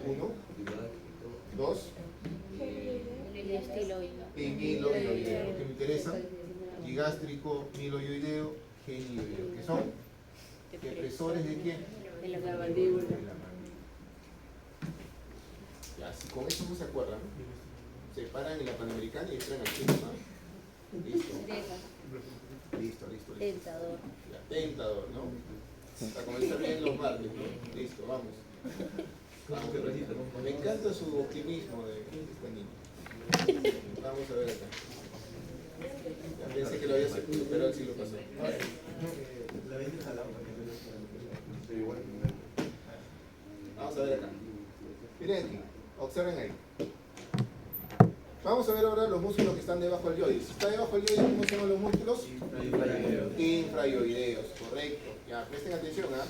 1, 2, y miloioideo. Lo que me interesa, digástrico, miloioideo, genioideo, que son depresores de quién? De la mandíbula. De la mandíbula. Ya, si con eso no se acuerdan, se paran en la Panamericana y entran al piso, ¿no? Listo. Listo. Tentador. Ya, tentador, ¿no? Para comenzar bien los martes, ¿no? Listo, vamos. Me encanta su optimismo de esta niña. Vamos a ver acá. Ya pensé que lo había superado el siglo pasado. Vamos a ver acá. Miren aquí, observen ahí. Vamos a ver ahora los músculos que están debajo del yoides. Si está debajo del yoides, ¿cómo se llaman los músculos? Infraioideos, correcto. Ya, presten atención, ¿ah?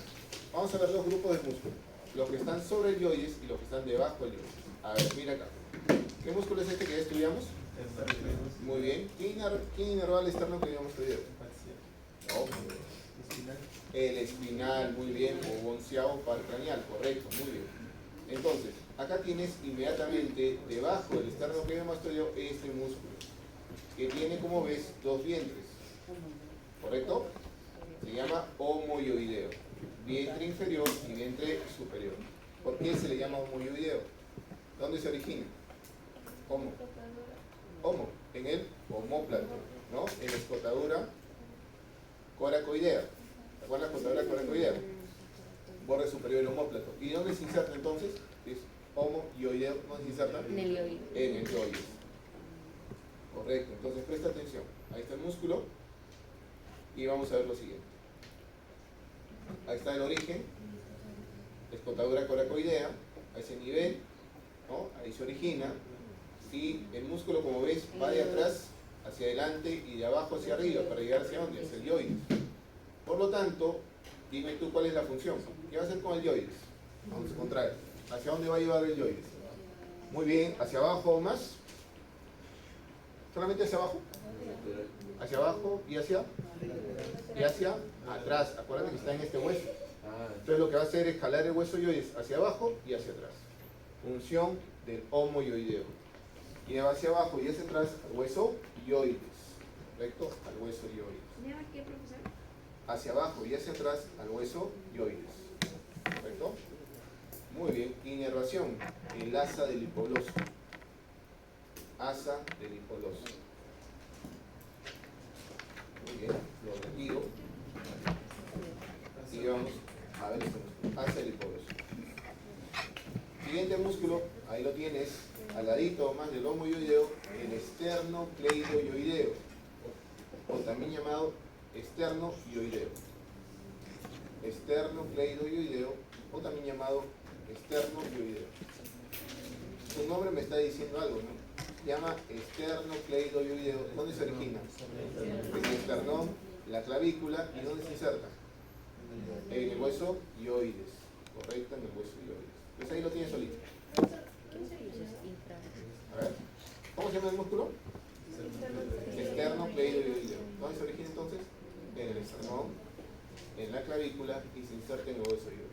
Vamos a ver dos grupos de músculos. Los que están sobre el yoides y los que están debajo del yoides. A ver, mira acá. ¿Qué músculo es este que ya estudiamos? Muy bien. ¿Quién inerva el externo que habíamos estudiado? El espinal, muy bien. O onceavo par craneal, correcto, muy bien. Entonces, acá tienes inmediatamente debajo del externo que habíamos estudiado este músculo, que tiene, como ves, dos vientres. ¿Correcto? Se llama homoioideo. Vientre inferior y vientre superior. ¿Por qué se le llama homoioideo? ¿Dónde se origina? Homo, en el omóplato, ¿no? En la escotadura coracoidea. ¿Te acuerdas la escotadura coracoidea? Borde superior del omóplato. ¿Y dónde se inserta entonces? Es homoioideo. ¿Dónde se inserta? En el yoides. En el yoides. Correcto. Entonces presta atención. Ahí está el músculo. Y vamos a ver lo siguiente. Ahí está el origen. Escotadura coracoidea. A ese nivel, ¿no? Ahí se origina. Y el músculo, como ves, va de atrás hacia adelante y de abajo hacia arriba para llegar hacia dónde, hacia el yoides. Por lo tanto, dime tú cuál es la función. ¿Qué va a hacer con el yoides? Vamos a contraer. ¿Hacia dónde va a llevar el yoides? Muy bien, hacia abajo o más. ¿Solamente hacia abajo? Hacia abajo y hacia atrás. Acuérdate que está en este hueso. Entonces lo que va a hacer es jalar el hueso yoides hacia abajo y hacia atrás. Función del homoioideo. Y va hacia abajo y hacia atrás al hueso yoides. ¿Correcto? Al hueso yoides. ¿Qué, profesor? Hacia abajo y hacia atrás al hueso yoides. ¿Correcto? Muy bien. Inervación. El asa del hipogloso. Asa del hipogloso. Muy bien. Lo retiro. Y vamos a ver este músculo. Asa del hipogloso. Siguiente músculo. Ahí lo tienes. Al ladito más del homoioideo, el esternocleidoioideo, o también llamado esternoioideo. Esternocleidoioideo, o también llamado esternoioideo. Su nombre me está diciendo algo, ¿no? Se llama esternocleidoioideo. ¿Dónde se origina? En el esternón, la clavícula, ¿y dónde se inserta? En el hueso yoides, correcto, en el hueso yoides. Pues ahí lo tienes solito. A ver, ¿cómo se llama el músculo? Esternocleidoioideo. ¿Dónde se origina entonces? En el esternón, en la clavícula y se inserta en el hueso yoides.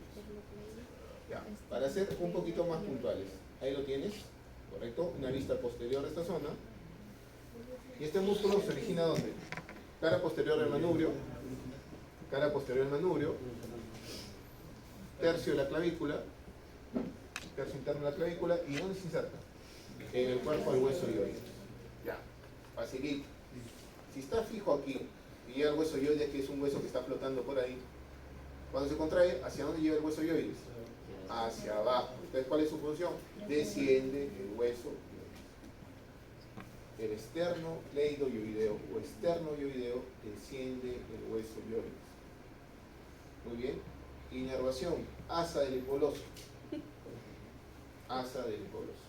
Ya, para ser un poquito más puntuales, ahí lo tienes, ¿correcto? Una vista posterior a esta zona. Y este músculo se origina ¿dónde? Cara posterior del manubrio, cara posterior del manubrio, tercio de la clavícula, tercio interno de la clavícula, ¿y dónde se inserta? En el cuerpo del hueso yoides. Ya, facilito. Si está fijo aquí y llega el hueso yoides, que es un hueso que está flotando por ahí, cuando se contrae, ¿hacia dónde lleva el hueso yoides? Hacia abajo. Entonces, ¿cuál es su función? Desciende el hueso yoides. El esternocleidoioideo o esternoioideo desciende el hueso yoides. Muy bien. Inervación. Asa del hipogloso. Asa del hipogloso.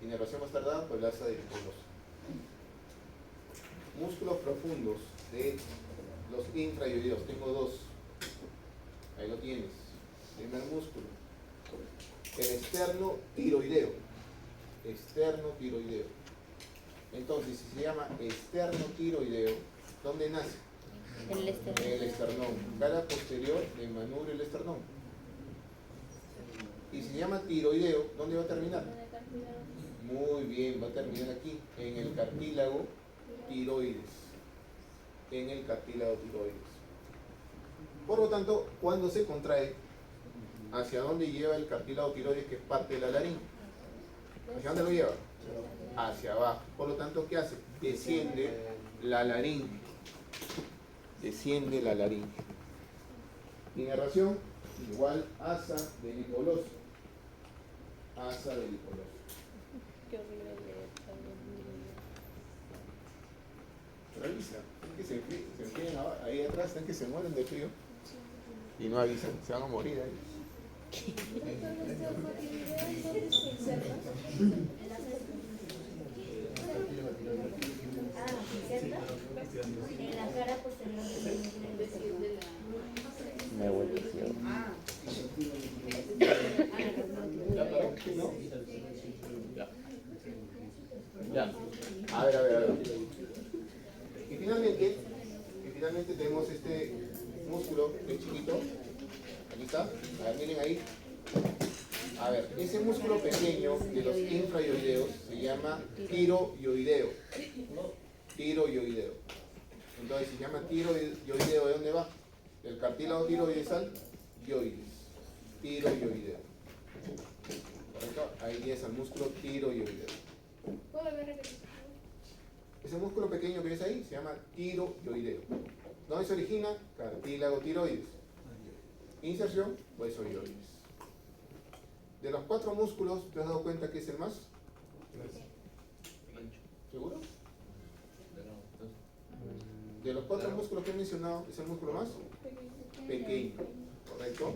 Inervación más tardada por el asa del hipogloso. Músculos profundos de los infraioideos. Tengo dos. Ahí lo tienes. Primer músculo. El esternotiroideo. Esternotiroideo. Entonces, si se llama esternotiroideo, ¿dónde nace? En el En el esternón. Cara posterior del manubrio del esternón. Y si se llama tiroideo, ¿dónde va a terminar? Muy bien, va a terminar aquí, en el cartílago tiroides. En el cartílago tiroides. Por lo tanto, cuando se contrae, ¿hacia dónde lleva el cartílago tiroides, que es parte de la laringe? ¿Hacia dónde lo lleva? Hacia abajo. Por lo tanto, ¿qué hace? Desciende la laringe. Desciende la laringe. Inervación igual asa del hipoloso. Asa del hipoloso. Qué horrible leer también. Revisa. Es que se enfrían ahí atrás, están que se mueren de frío. Y no avisan, se van a morir ahí. En la cara posterior Me vuelve ciego. ¿Ya paró? ¿No? Ya. A ver. Y finalmente tenemos este músculo que es chiquito. Aquí está. A ver, miren ahí. A ver, ese músculo pequeño de los infrayoideos se llama tiroyoideo. Tiroyoideo. Entonces, si se llama tiroyoideo, ¿de dónde va? Del cartílago tiroidesal, yoides. Tiroyoideo. ¿Correcto? Ahí tienes al músculo tiroyoideo. Ese músculo pequeño que ves ahí se llama tiroyoideo. ¿Dónde se origina? Cartílago tiroides. Inserción, hueso yoides. De los 4 músculos, ¿te has dado cuenta que es el más? ¿Seguro? De los 4 músculos que he mencionado, ¿es el músculo más? Pequeño. ¿Correcto?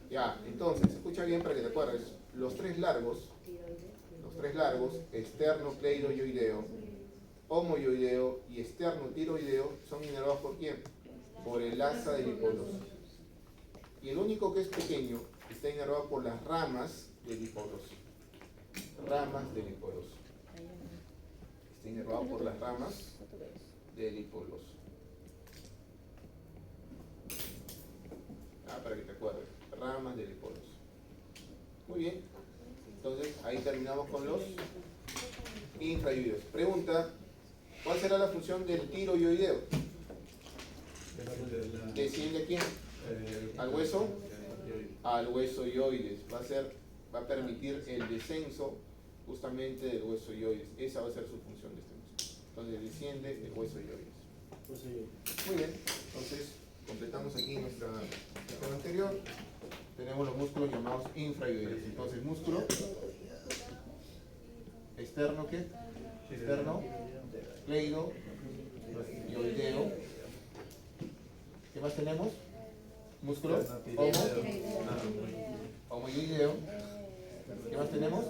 Ya, entonces, escucha bien para que te acuerdes. Los tres largos, esternocleidoyoideo, homoyoideo y esternotiroideo, son inervados ¿por quién? Por el asa del hipoloso. Y el único que es pequeño está inervado por las ramas del hipoloso. Ramas del hipoloso. Está inervado por las ramas del hipoloso. Para que te acuerdes. Ramas del hipoloso. Muy bien. Entonces, ahí terminamos con los infrayoideos. Pregunta, ¿cuál será la función del tiroyoideo? ¿Desciende a quién? ¿Al hueso? Al hueso yoides. Va a permitir el descenso justamente del hueso yoides. Esa va a ser su función de este músculo. Entonces, desciende el hueso yoides. Muy bien. Entonces, completamos aquí nuestra sesión anterior. Tenemos los músculos llamados infrayoideos. Entonces, músculo externo, ¿qué? Externo, cleido, yoideo. ¿Qué más tenemos? Músculo homoyoideo. ¿Qué más tenemos?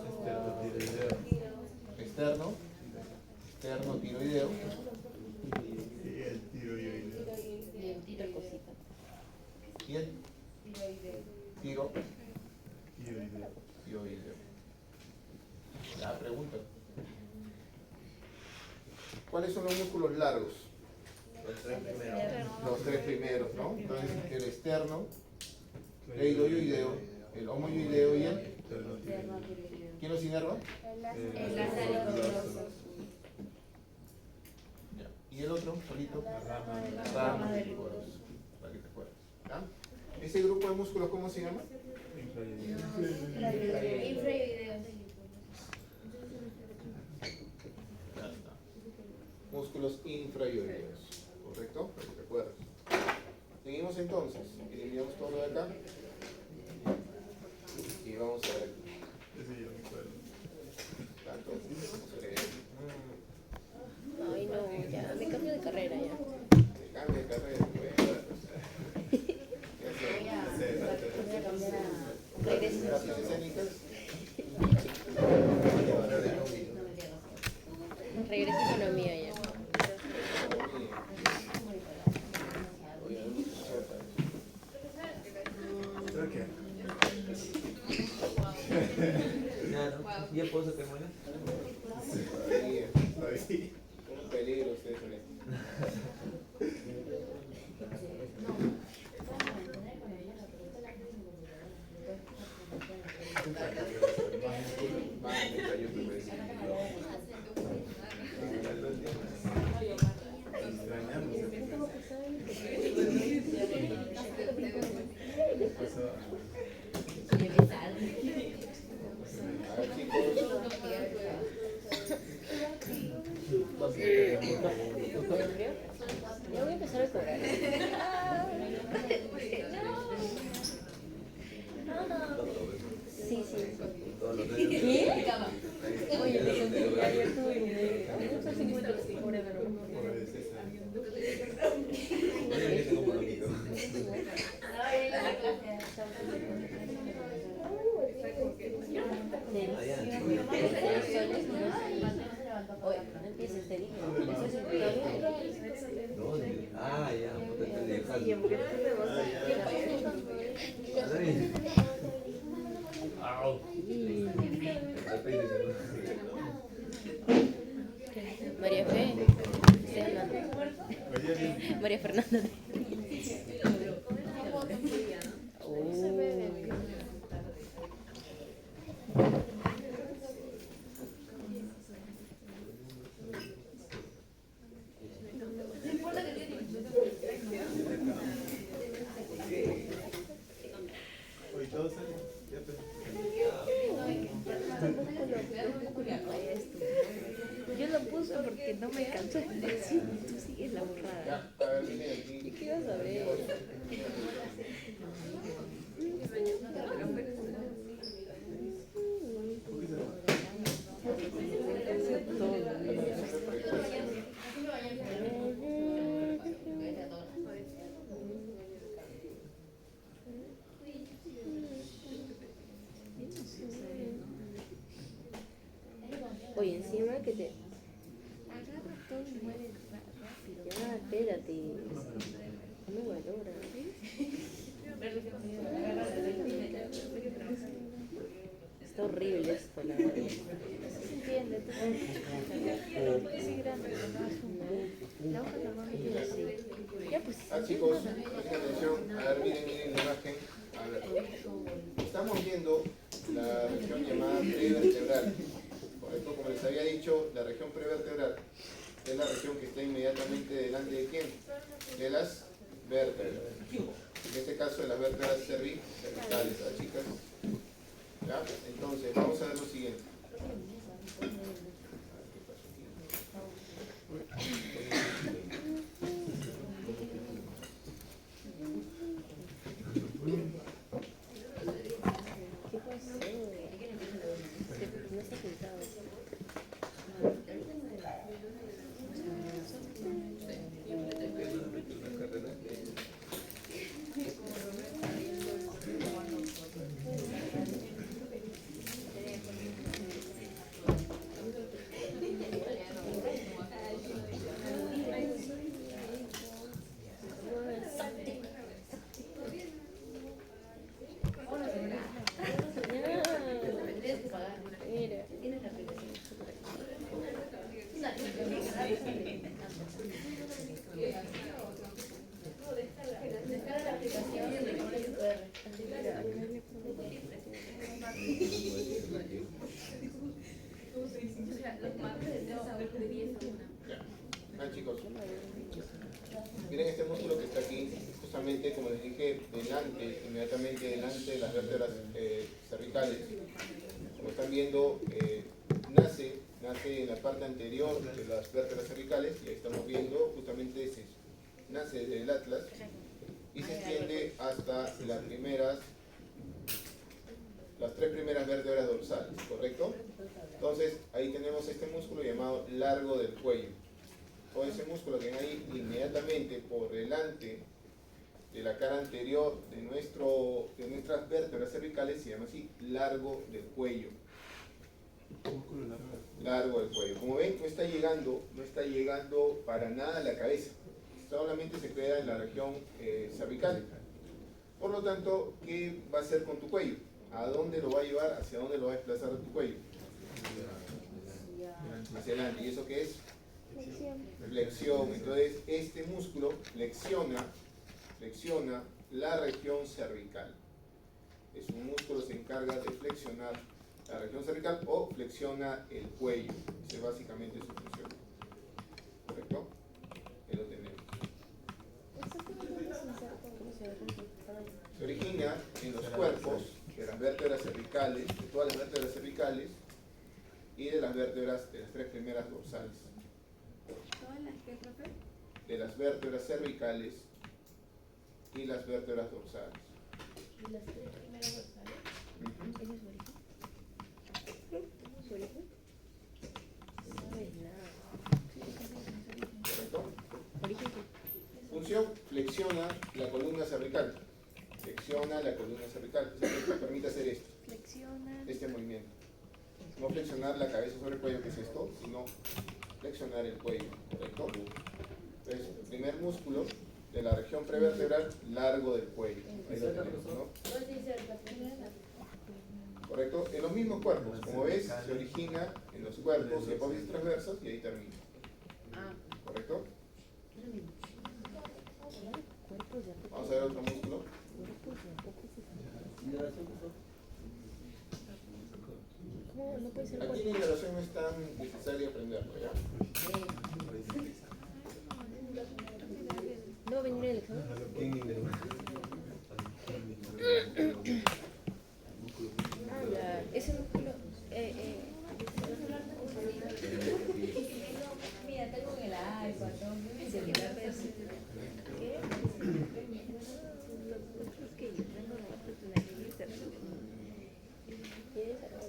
Externo, tiroideo. Y el tiroideo. La pregunta. ¿Cuáles son los músculos largos? Los tres primeros, ¿no? Entonces, el externo, cleidoyoideo, el homoyoideo y el... ¿Quién los inerva? El asa del hipoloso. ¿Y el otro, solito? La rama del hipoloso. Para que te acuerdes. ¿Ya? ¿Ese grupo de músculos cómo se llama? Infrayoideos. Músculos infrayoideos. ¿Correcto? Para que te acuerdes. Seguimos entonces. Eliminamos todo lo de acá. Y vamos a ver aquí. Vamos a leer. Ay, no, ya, me cambio de carrera ya. Se cambia de carrera. Artes escénicas. Regreso a economía ya. ¿Y el pozo que muere? Un peligro ustedes. empezar a cobrar. Sí, sí. ¿Qué? Oye, ayer tuve un muchos 50 por el Oye, no empieces, te dije. Eso es Ah, ya, puta, te dejas. Au. María Fe, estoy hablando. María Fernanda. Yo lo puse porque no me canso de decir, tú sigues la burrada. Ya, a ver, viene aquí. ¿Y qué vas a ver? Oye, encima que te... Ya, espérate. No me valora. Está horrible esto, la verdad. Se entiende, tú. Ya pues. Ah, chicos, presten atención. A ver, miren la imagen. A ver. Estamos viendo la región llamada prevertebral. Correcto, como les había dicho, la región prevertebral es la región que está inmediatamente delante de quién? De las vértebras. En este caso de las vértebras cervicales, ¿verdad, chicas? ¿Ya? Entonces, vamos a ver lo siguiente. ¿Qué pasó? No está pintado. Ah, chicos, miren este músculo que está aquí, justamente como les dije, delante, inmediatamente delante de las vértebras cervicales. Como están viendo, nace en la parte anterior de las vértebras cervicales, y ahí estamos viendo justamente nace desde el atlas y se extiende hasta las tres primeras vértebras dorsales, ¿correcto? Entonces, ahí tenemos este músculo llamado largo del cuello. O ese músculo que hay inmediatamente por delante de la cara anterior de nuestras vértebras cervicales se llama así, largo del cuello. Largo del cuello. Como ven, no está llegando para nada a la cabeza. Solamente se queda en la región cervical. Por lo tanto, ¿qué va a hacer con tu cuello? ¿A dónde lo va a llevar? ¿Hacia dónde lo va a desplazar tu cuello? Hacia adelante. ¿Y eso qué es? Flexión. Entonces, este músculo flexiona la región cervical. Es un músculo que se encarga de flexionar la región cervical o flexiona el cuello. Esa es básicamente su función. ¿Correcto? Ahí lo tenemos. Se origina en los cuerpos de las vértebras cervicales, de todas las vértebras cervicales y de las vértebras de las tres primeras dorsales. ¿Todas las que, profe? de las vértebras cervicales y las vértebras dorsales. ¿Y las tres primeras dorsales? Ujú. ¿Ese es su origen? ¿Su origen? No sabes nada. ¿Correcto? ¿Origen qué? Función, flexiona la columna cervical. Flexiona la columna cervical. Eso te permite hacer esto, Flexiona. este movimiento. No flexionar la cabeza sobre el cuello, que es esto, sino flexionar el cuello, ¿correcto? Entonces, el primer músculo de la región prevertebral largo del cuello. Ahí lo tenemos, ¿no? ¿Dónde dice el papel? ¿Correcto? En los mismos cuerpos, como ves, se origina en los cuerpos y apófisis transversas y ahí termina. ¿Correcto? Cuerpos de Vamos a ver otro músculo. cuerpos de apófisis. ¿Cómo no puede ser Aquí la cuerpo? inhalación no es tan necesaria aprenderlo, ¿ya? ¿No va a venir el examen? Ah, ya. Ese músculo. Mira, tengo en el iPad, ¿no? ¿Qué? Lo que es que yo tengo la personalidad. ¿Quieres hacer?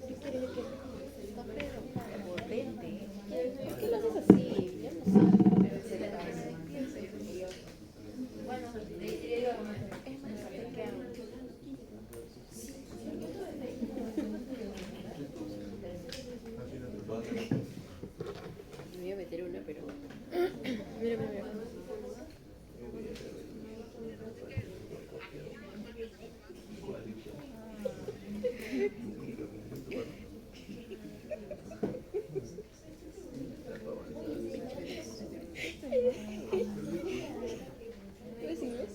Yo creo que está feo. Potente. ¿Por qué lo haces así? Ya no sé. Se le hace. Bueno, le digo a mamá. Es más fácil que hago. Me voy a meter una, pero. Mira, mira, mira. ¿Eres inglés?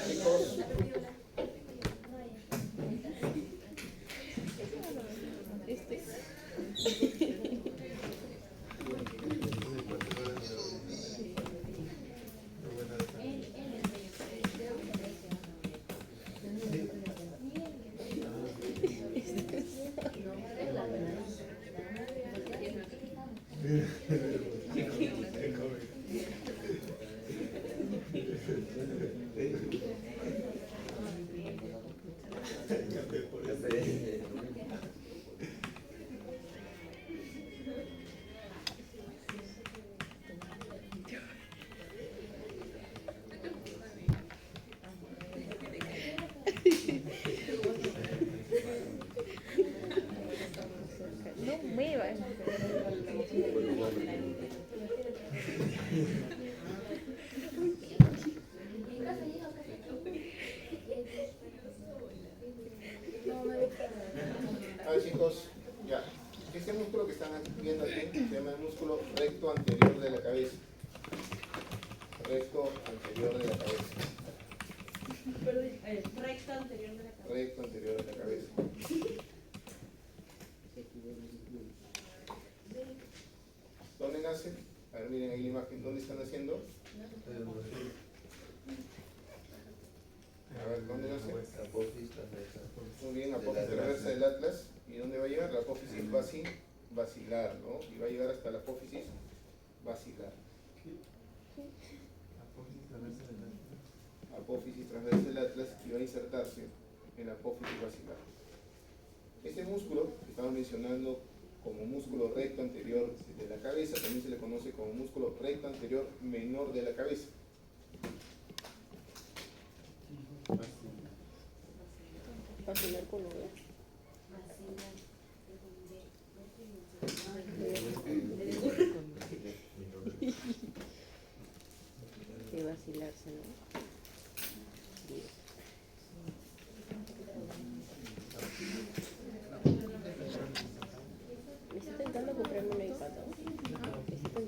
Chicos, No muevas. a ver chicos, ya. Este músculo que están viendo aquí se llama el músculo recto anterior de la cabeza. Recto anterior de la cabeza. Recto anterior de la cabeza. Recto anterior de la cabeza. ¿Dónde nace? A ver, miren ahí la imagen. ¿Dónde están haciendo? A ver, ¿dónde nace? Muy bien, apófisis transversa del atlas. ¿Y dónde va a llegar? La apófisis basilar, ¿no? Y va a llegar hasta la apófisis basilar. Apófisis transversa del atlas y va a insertarse en la apófisis basilar. Este músculo que estamos mencionando como músculo recto anterior de la cabeza también se le conoce como músculo recto anterior menor de la cabeza. Vacilar con nube. De vacilarse, ¿no? Me está intentando comprarme un iPad, ¿no? Me está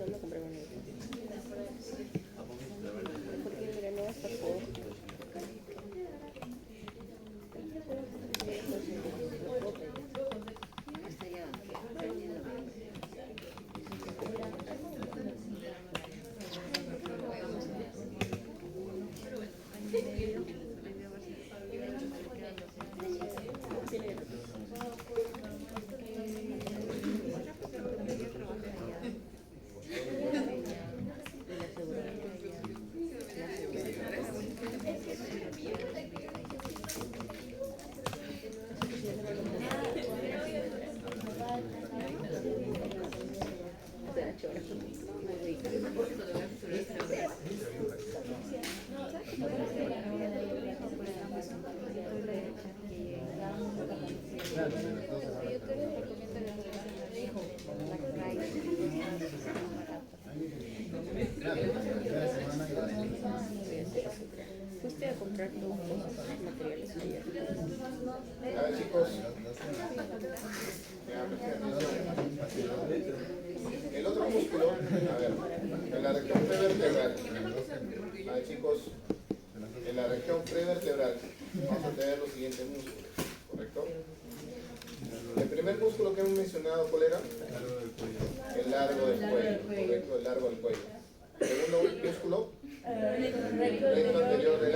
Fuiste a comprar tus materiales ayer. A ver, chicos. Ya, presten atención. El otro músculo, a ver, en la región prevertebral. A ver, chicos, en la región prevertebral vamos a tener los siguientes músculos, ¿correcto? El primer músculo que hemos mencionado, ¿cuál era? El largo del cuello, correcto, el largo del cuello. Segundo músculo, recto anterior de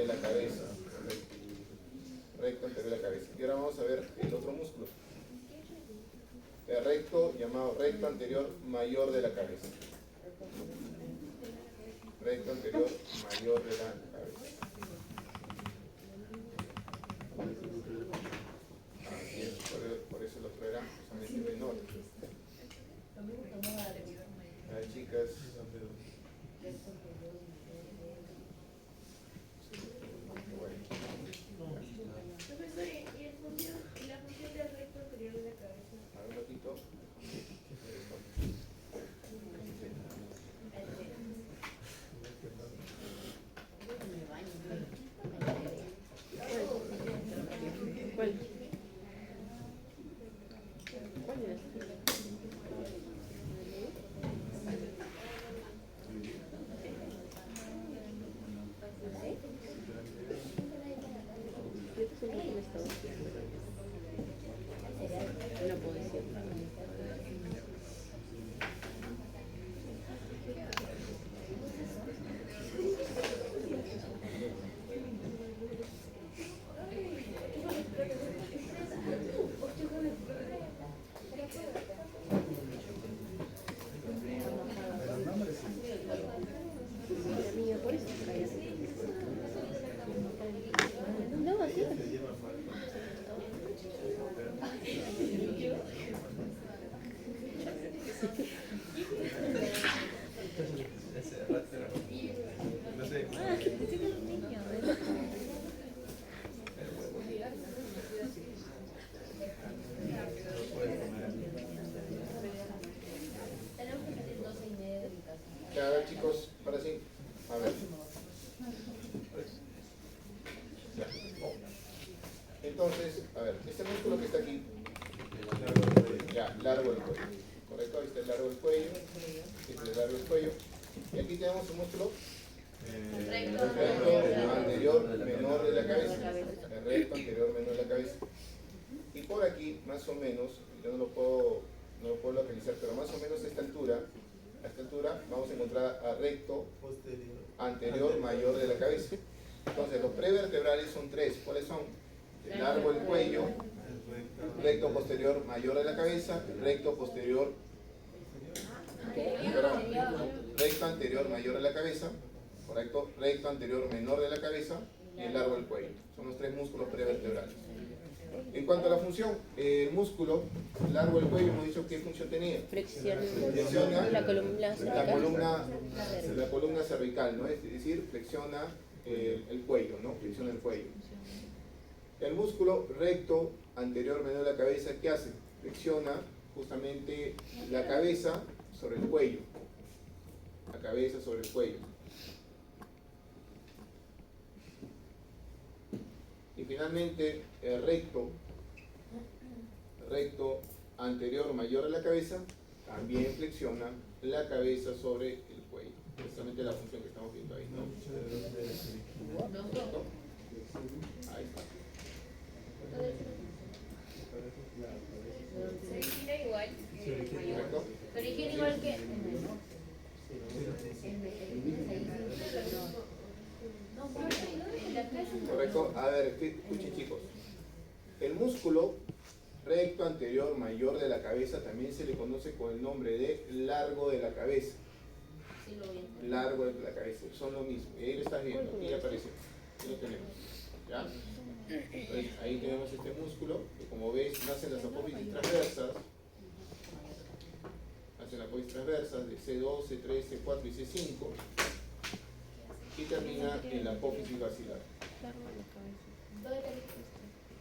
la cabeza. Recto anterior de la cabeza. Y ahora vamos a ver el otro músculo. El recto, llamado recto anterior mayor de la cabeza. Recto anterior mayor de la cabeza. Así es, por eso el otro era justamente menor. Las chicas. Profesor, ¿y la función del recto anterior de la cabeza? A ver, un ratito. ¿Cuál? ¿Cuál es? No puedo decir. Amiga, por eso cállate. No, así. No sé. Ah, que te sigue el niño, ¿verdad? Tenemos que salir 12:30 de mi casa. Ya, a ver, chicos, ahora sí. A ver. Ya. Entonces, a ver, este músculo que está aquí, ya, largo del cuello. ¿Correcto? Ahí está el largo del cuello. Este es el largo del cuello. Y aquí tenemos un músculo recto anterior menor de la cabeza. El recto anterior menor de la cabeza. Y por aquí, más o menos, yo no lo puedo localizar, pero más o menos a esta altura vamos a encontrar a recto anterior mayor de la cabeza. Entonces, los prevertebrales son tres. ¿Cuáles son? El largo del cuello, recto posterior mayor de la cabeza, recto posterior, perdón, recto anterior mayor de la cabeza, correcto, recto anterior menor de la cabeza y el largo del cuello. Son los tres músculos prevertebrales. En cuanto a la función, el músculo largo del cuello, hemos dicho qué función tenía. Flexiona la columna La columna cervical, ¿no? Es decir, flexiona el cuello, ¿no? Flexiona el cuello. El músculo recto anterior menor de la cabeza, ¿qué hace? Flexiona justamente la cabeza sobre el cuello. La cabeza sobre el cuello. Y finalmente, el recto anterior mayor de la cabeza, también flexiona la cabeza sobre el cuello. Precisamente la función que estamos viendo ahí, ¿no? ¿Correcto? Ahí está. Se origina igual. ¿Correcto? Se origina igual que. Correcto. A ver, escuchen chicos. El músculo recto anterior mayor de la cabeza también se le conoce con el nombre de largo de la cabeza. Largo de la cabeza. Son lo mismo. Y ahí lo estás viendo. Aquí ya apareció. Aquí lo tenemos. ¿Ya? Entonces, ahí tenemos este músculo que, como ves, nacen las apófisis transversas. en la apófisis transversa de C2, C3, C4 y C5 y termina en la apófisis basilar.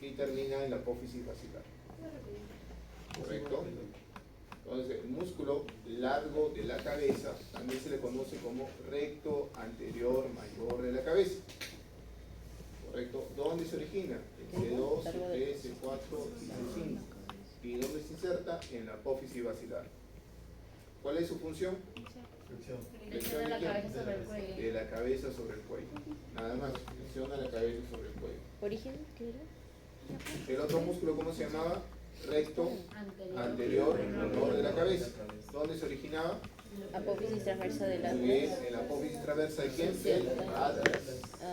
Y termina en la apófisis basilar. ¿Correcto? Entonces, el músculo largo de la cabeza también se le conoce como recto anterior mayor de la cabeza. ¿Correcto? ¿Dónde se origina? En C2, C3, C4 y C5. ¿Y dónde se inserta? En la apófisis basilar. ¿Cuál es su función? Flexión la de quién? cabeza sobre el cuello. De la cabeza sobre el cuello. Nada más, flexiona la cabeza sobre el cuello. ¿Origen? ¿Qué era? El otro músculo, ¿cómo se llamaba? Recto anterior menor de la cabeza. ¿Dónde se originaba? Apófisis transversa del Muy bien, atlas. en la apófisis transversa de quién? Del atlas.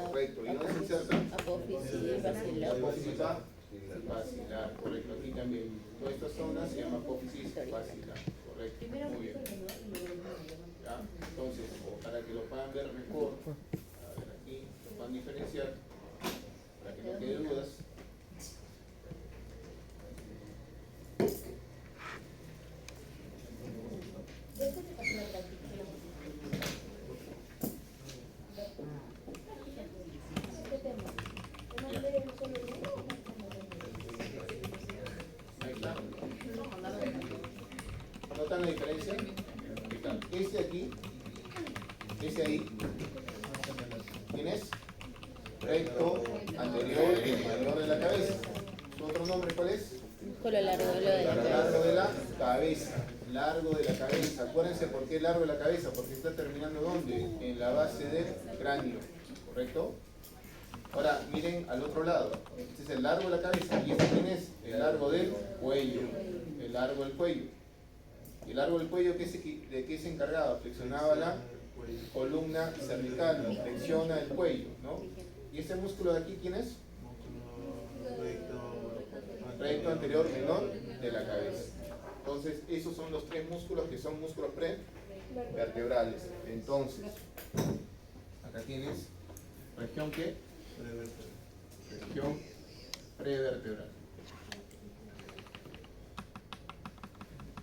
Correcto. ¿Y dónde se inserta? Apófisis La basilar. apófisis basilar, correcto. Aquí también. Toda esta zona se llama apófisis basilar. Correcto. Muy bien. ¿Ya? Entonces, para que lo puedan ver mejor, a ver aquí, lo puedan diferenciar, para que no quede dudas. Ahí está. ¿Notan la diferencia? Ahí está. Este aquí, este ahí, ¿quién es? Recto anterior y mayor de la cabeza. ¿Su otro nombre cuál es? Músculo largo de la Largo cabeza. de la cabeza. Largo de la cabeza. Acuérdense por qué largo de la cabeza, porque está terminando ¿dónde? En la base del cráneo. ¿Correcto? Ahora miren al otro lado. Este es el largo de la cabeza. ¿Y este quién es? El largo del cuello. El largo del cuello. ¿Y el largo del cuello de qué se encargaba? Flexionaba la columna cervical, flexiona el cuello, ¿no? ¿Y este músculo de aquí quién es? Recto anterior menor de la cabeza. Entonces, esos son los tres músculos que son músculos prevertebrales. Entonces, acá tienes región ¿qué? Región prevertebral.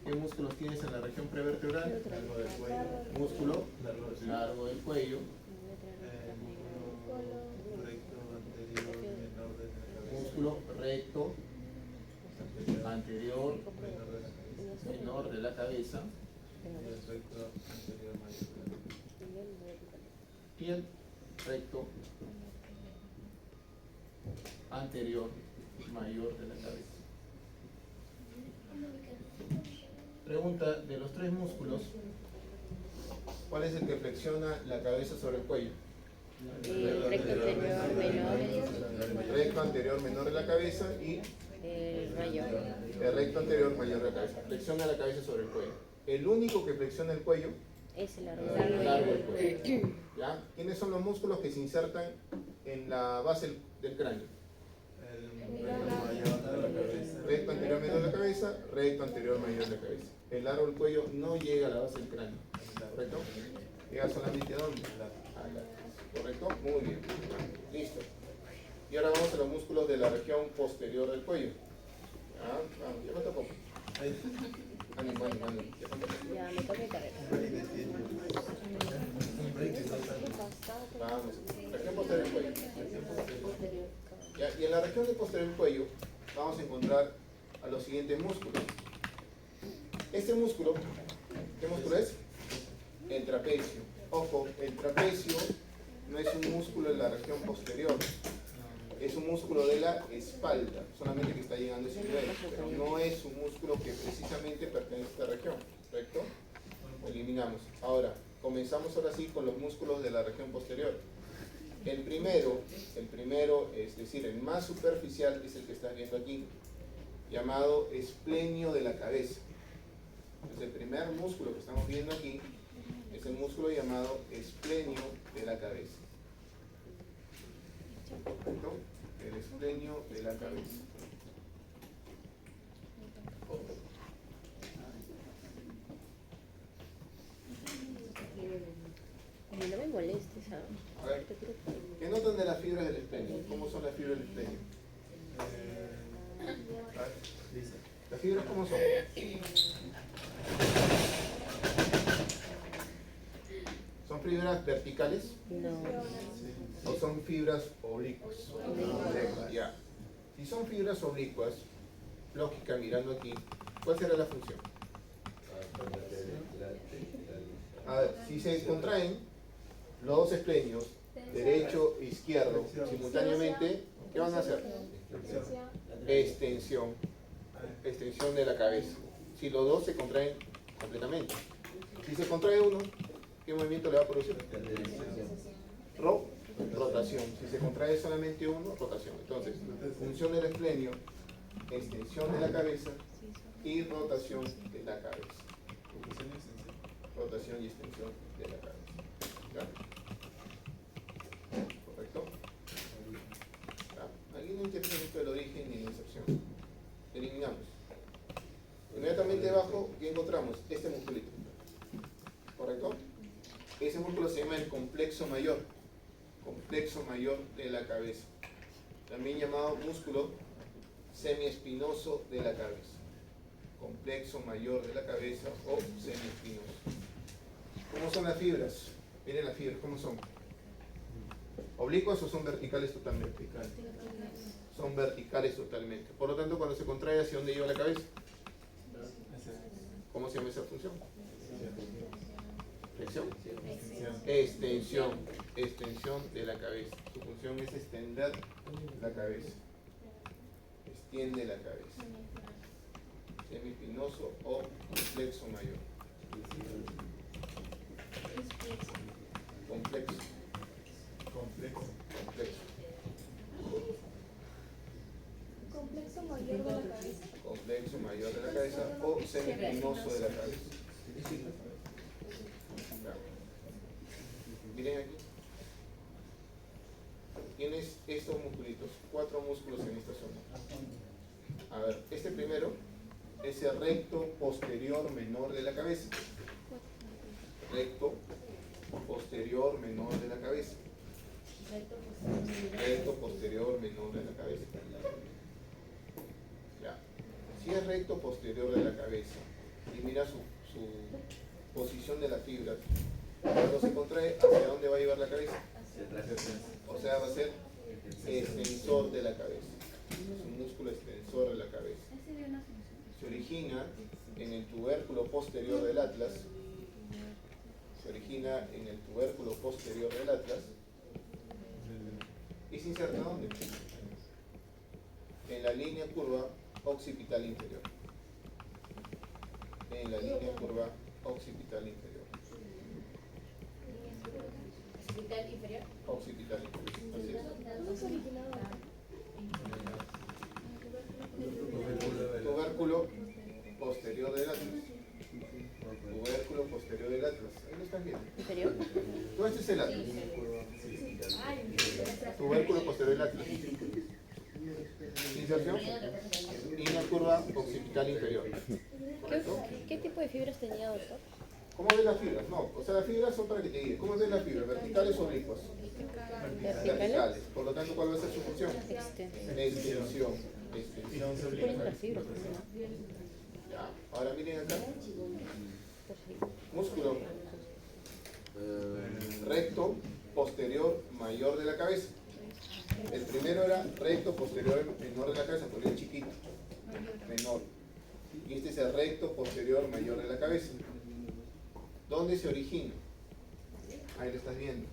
¿Qué músculos tienes en la región prevertebral? Músculo largo del cuello. Músculo recto anterior menor de la cabeza. Y el recto anterior mayor de la cabeza. Pregunta, de los tres músculos, ¿cuál es el que flexiona la cabeza sobre el cuello? Recto anterior menor. Recto anterior menor de la cabeza y Mayor. el recto anterior mayor de la cabeza. Flexiona la cabeza sobre el cuello. El único que flexiona el cuello Es el largo es el largo del del cuello. ¿Ya? ¿Quiénes son los músculos que se insertan en la base del cráneo? Recto anterior menor de la cabeza, recto anterior mayor de la cabeza. El largo del cuello no llega a la base del cráneo, ¿correcto? Llega solamente a dónde? A la, ¿correcto? Muy bien. Listo. Y ahora vamos a los músculos de la región posterior del cuello. Ya me tocó. Ánimo. Ya me toca carrera. Vamos. Región posterior del cuello. Ya, y en la región de posterior del cuello vamos a encontrar a los siguientes músculos. Este músculo, ¿qué músculo es? El trapecio. Ojo, el trapecio no es un músculo de la región posterior, es un músculo de la espalda, solamente que está llegando a ese nivel, pero no es un músculo que precisamente pertenece a esta región, ¿correcto? Lo eliminamos. Ahora, comenzamos ahora sí con los músculos de la región posterior. El primero, es decir, el más superficial, es el que estás viendo aquí, llamado esplenio de la cabeza. Entonces, el primer músculo que estamos viendo aquí es el músculo llamado esplenio de la cabeza. ¿Correcto? El esplenio de la cabeza. No me molestes, ¿sabes? A ver, ¿qué notan de las fibras del esplenio? ¿Cómo son las fibras del esplenio? ¿Las fibras cómo son? fibras verticales No. o son fibras oblicuas? Ya. Si son fibras oblicuas, lógica mirando aquí, ¿cuál será la función? A ver, si se contraen los dos esplenios, derecho e izquierdo, simultáneamente, ¿qué van a hacer? Extensión. Extensión de la cabeza. Si los dos se contraen completamente. Si se contrae uno, ¿qué movimiento le va a producir? Rotación. Si se contrae solamente uno, rotación. Entonces, función del esplenio, extensión de la cabeza y rotación de la cabeza. Rotación y extensión de la cabeza. ¿Ya? ¿Correcto? ¿Ya? Aquí no interesa mucho el origen ni la inserción. Eliminamos. Inmediatamente debajo, ¿qué encontramos? Este musculito. ¿Correcto? Ese músculo se llama el complexo mayor. Complexo mayor de la cabeza. También llamado músculo semiespinoso de la cabeza. Complexo mayor de la cabeza o semiespinoso. ¿Cómo son las fibras? Miren las fibras, ¿cómo son? ¿Oblicuas o son verticales totalmente? Son verticales totalmente. Por lo tanto, cuando se contrae, ¿hacia dónde lleva la cabeza? ¿Cómo se llama esa función? ¿Flexión? Extensión. Extensión de la cabeza. Su función es extender la cabeza. Extiende la cabeza. Semiespinoso o complexo mayor. Complejo. Complejo mayor de la cabeza. Complejo mayor de la cabeza o semiespinoso de la cabeza. Miren aquí. Tienes estos musculitos, 4 músculos en esta zona. A ver, este primero es el recto posterior menor de la cabeza. Recto posterior menor de la cabeza. Recto posterior menor de la cabeza. Ya. Si es recto posterior de la cabeza y mira su posición de la fibra, cuando se contrae, ¿hacia dónde va a llevar la cabeza? O sea, va a ser extensor de la cabeza. Es un músculo extensor de la cabeza. Se origina en el tubérculo posterior del atlas. Se origina en el tubérculo posterior del atlas. ¿Y se inserta dónde? En la línea curva occipital inferior. En la línea curva occipital inferior. ¿Occipital inferior? Occipital inferior. Así es. ¿Dónde se originaba? Tubérculo posterior del atlas. Tubérculo posterior del atlas. Ahí lo están viendo. ¿Inferior? Todo este es el atlas. Tubérculo posterior del atlas. Inserción. Línea curva occipital inferior. ¿Qué tipo de fibras tenía, doctor? ¿Cómo ves las fibras? No, o sea, las fibras son para que te guíe. ¿Cómo ves las fibras? ¿Verticales o oblicuas? Verticales. Por lo tanto, ¿cuál va a ser su función? Extensión. Extensión. ¿Cuáles son las fibras? Ya. Ahora miren acá. Músculo recto posterior mayor de la cabeza. El primero era recto posterior menor de la cabeza, porque es chiquito. Menor. Y este es el recto posterior mayor de la cabeza. ¿Dónde se origina? Ahí lo estás viendo.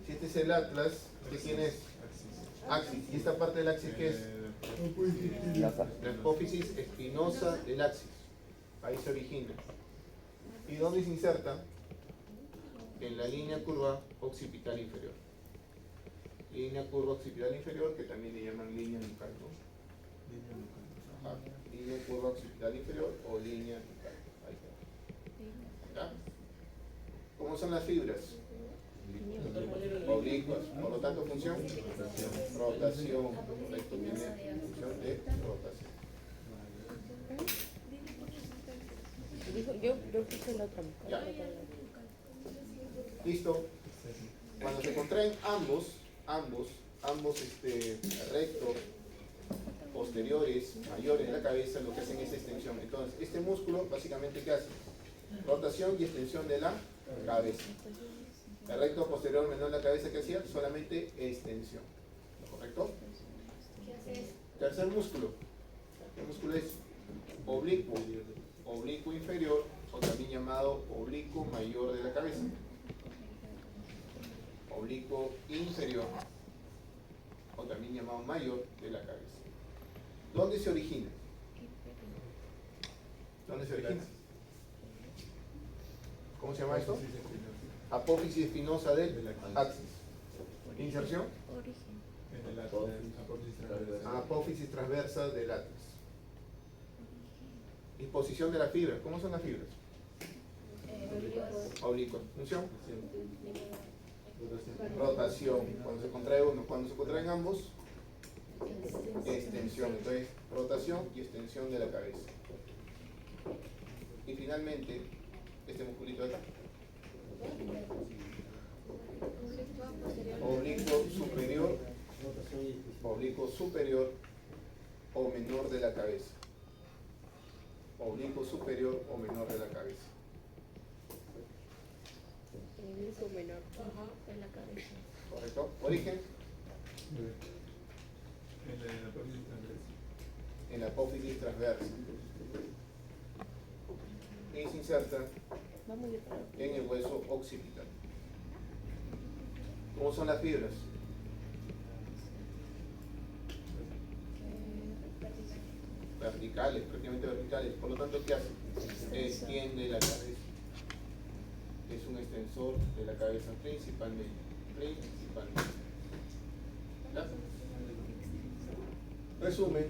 Si este es el atlas, ¿qué tiene? Axis. ¿Y esta parte del axis qué es? La hipófisis espinosa del axis. Ahí se origina. ¿Y dónde se inserta? En la línea curva occipital inferior. Línea curva occipital inferior, que también le llaman línea nucal, ¿no? Ajá. Línea curva occipital inferior o línea nucal. Ahí está. ¿Ya? ¿Cómo son las fibras? Oblicuas. Por lo tanto, función rotación. Correcto, tiene función de rotación. Yo puse la otra. Ya. Listo. Cuando se contraen ambos rectos, posteriores, mayores de la cabeza, lo que hacen es extensión. Entonces, este músculo básicamente ¿qué hace? Rotación y extensión de la cabeza. El recto posterior menor de la cabeza, ¿qué hacía? Solamente extensión. ¿Correcto? ¿Qué haces? Tercer músculo. El músculo es oblicuo. Oblicuo inferior, o también llamado oblicuo mayor de la cabeza. Oblicuo inferior, o también llamado mayor de la cabeza. ¿Dónde se origina? ¿Dónde se origina? ¿Cómo se llama esto? Apófisis espinosa del axis. Inserción. Apófisis transversa del axis. Disposición de la fibra. ¿Cómo son las fibras? Oblicuas. Función. Rotación. Cuando se contrae uno, cuando se contraen ambos, extensión. Entonces, rotación y extensión de la cabeza. Y finalmente, este musculito de acá. Oblicuo superior o menor de la cabeza. Oblicuo superior o menor de la cabeza. Oblicuo menor en la cabeza. ¿Correcto? Origen. En la apófisis transversa. Y se inserta en el hueso occipital. ¿Cómo son las fibras? Verticales, prácticamente verticales. Por lo tanto, ¿qué hace? Extiende la cabeza. Es un extensor de la cabeza principalmente. ¿Ya? Resumen.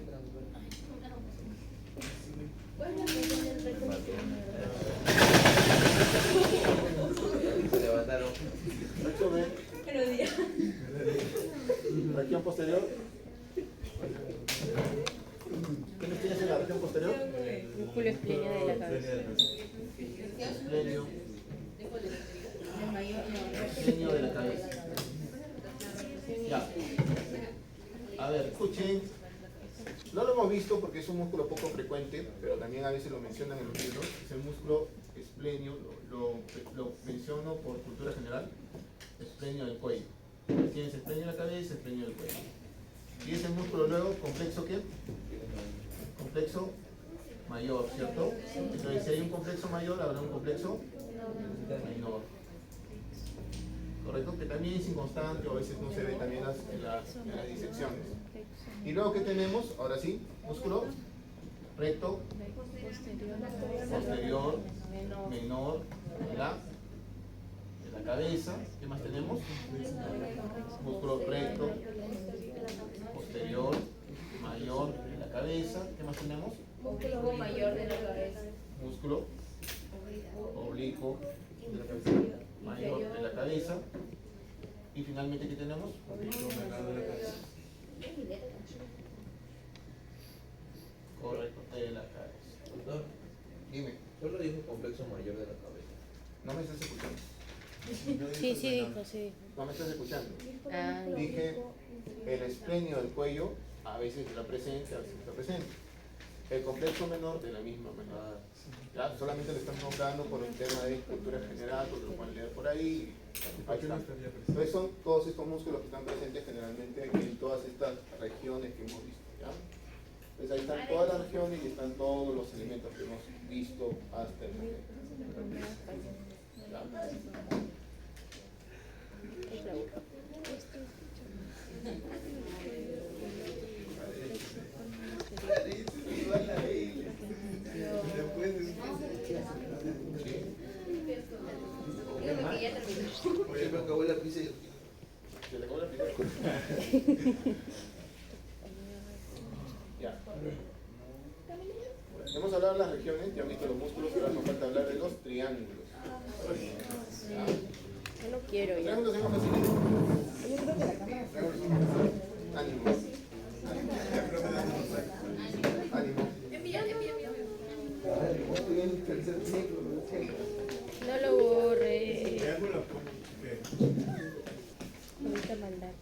Se levantaron. Resumen. Región posterior. ¿Qué nos tienes en la región posterior? Músculo esplenio de la cabeza. Esplenio. Esplenio de la cabeza. Ya. A ver, escuchen. No lo hemos visto porque es un músculo poco frecuente, pero también a veces lo mencionan en los libros. Es el músculo esplenio, lo menciono por cultura general, esplenio del cuello. Tienes esplenio de la cabeza, esplenio del cuello. Y ese músculo luego, complexo ¿qué? Complejo mayor, ¿cierto? Entonces si hay un complexo mayor, habrá un complexo menor. ¿Correcto? Que también es inconstante o a veces no se ve también en las disecciones. Y luego, ¿qué tenemos? Ahora sí, músculo recto, posterior, menor de la cabeza. ¿Qué más tenemos? Músculo recto, posterior, mayor de la cabeza. ¿Qué más tenemos? Músculo mayor de la cabeza. Músculo oblicuo mayor de la cabeza. Y finalmente, ¿qué tenemos? Correcto, de la cabeza. Doctor, Dime, solo dijo complejo mayor de la cabeza. ¿no me estás escuchando? Sí, sí dijo, sí. ¿No me estás escuchando? Ah, no. Dije, el esplenio del cuello a veces está presente, a veces no está presente. El complejo menor de la misma manera. ¿Ya? Solamente lo estamos nombrando por un tema de cultura general, porque lo pueden leer por ahí. Ahí está. Entonces son todos estos músculos que están presentes generalmente en todas estas regiones que hemos visto. ¿Ya? Entonces ahí están todas las regiones y están todos los elementos que hemos visto hasta el momento. ¿Ya? Oye, me acabó la pizza y... ¿Se le acabó la pizza? Ya. Hemos hablado de las regiones, ya han visto los músculos, ahora nos falta hablar de los triángulos. Yo no quiero Los ya. triángulos son más fáciles. Ánimo. Ánimo. No lo borre. Ahorita mandar.